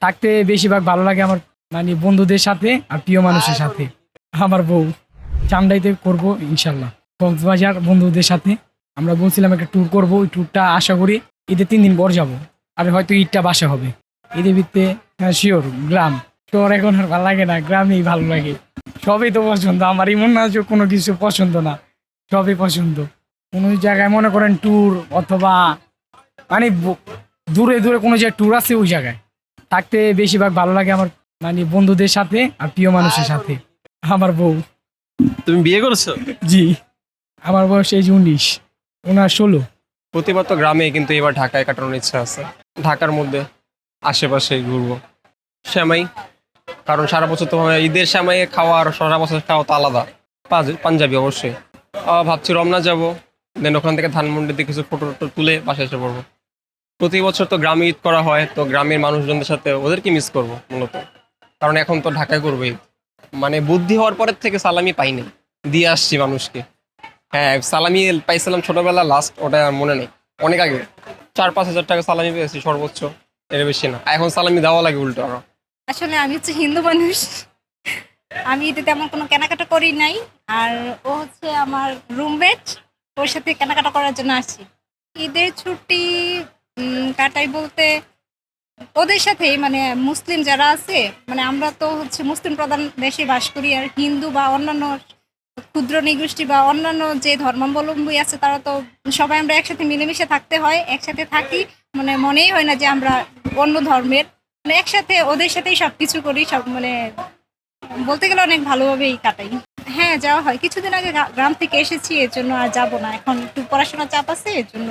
থাকতে বেশিরভাগ ভালো লাগে আমার মানে বন্ধুদের সাথে আর প্রিয় মানুষের সাথে। আমার বউ চান্দাইতে করব ইনশাল্লাহ, কক্সবাজার বন্ধুদের সাথে আমরা বলছিলাম একটা ট্যুর করব। ওই ট্যুরটা আশা করি ঈদের 3 দিন পর যাব, আর হয়তো ঈদটা বাসা হবে। ঈদের ভিত্তে শিওর গ্রাম, শহর এখন আর ভালো লাগে না, গ্রামেই ভালো লাগে। সবই তো পছন্দ আমার, এমন না যে কোনো কিছু পছন্দ না, সবই পছন্দ। কোনো জায়গায় মনে করেন ট্যুর অথবা মানে দূরে দূরে কোনো জায়গায় ট্যুর আছে, ওই জায়গায় থাকতে বেশিরভাগ ভালো লাগে আমার মানে বন্ধুদের সাথে আর প্রিয় মানুষের সাথে। আমার বউ। তুমি বিয়ে করেছো? জি, আমার বয়স এই যে 19, ওনার 16। প্রতিবার তো গ্রামে, কিন্তু এবার ঢাকায় কাটানোর ইচ্ছা আছে। ঢাকার মধ্যে আশেপাশে ঘুরবো। শ্যামাই, কারণ সারা বছর তো ঈদের শ্যামাই খাওয়া আর সারা বছর খাওয়া তো আলাদা। পাঞ্জাবি অবশ্যই। ভাবছি রমনা যাব, দেন ওখান থেকে ধানমন্ডিতে কিছু ফটো টটো তুলে বাসায় এসে পড়বো। প্রতি বছর তো গ্রামে ঈদ করা হয়, তো গ্রামের মানুষজনদের সাথে ওদেরকে মিস করবো মূলত। কারণ এখন তো ঢাকায় করবো ঈদ। মানে বুদ্ধি হওয়ার পরের থেকে সালামি পাইনি, দিয়ে আসছি মানুষকে। হ্যাঁ, সালামি পাইছিলাম ছোটবেলা লাস্ট, ওটা আর মনে নেই, অনেক আগে। 4-5 হাজার টাকা সালামি পেয়েছি সর্বোচ্চ, এর বেশি না। এখন সালামি দেওয়া লাগে উল্টো আরো। আসলে আমি হচ্ছে হিন্দু মানুষ। আমি ঈদে তেমন কোনো কেনাকাটা করি নাই। আর ও হচ্ছে আমার রুমমেট, ওর সাথে কেনাকাটা করার জন্য আসছি। ঈদের ছুটি কাটাই বলতে ওদের সাথেই, মানে মুসলিম যারা আছে, মানে আমরা তো হচ্ছে মুসলিম প্রধান দেশে বাস করি। আর হিন্দু বা অন্যান্য ক্ষুদ্র নৃগোষ্ঠী বা অন্যান্য যে ধর্মাবলম্বী আছে, তারা তো সবাই আমরা একসাথে মিলেমিশে থাকতে হয়, একসাথে থাকি। মানে মনেই হয় না যে আমরা অন্য ধর্মের, মানে একসাথে ওদের সাথেই সবকিছু করি। সব মানে বলতে গেলে অনেক ভালোভাবেই কাটাই। হ্যাঁ, যাওয়া হয়। কিছুদিন আগে গ্রাম থেকে এসেছি, এর জন্য আর যাবো না। এখন একটু পড়াশোনার চাপ আছে, এর জন্য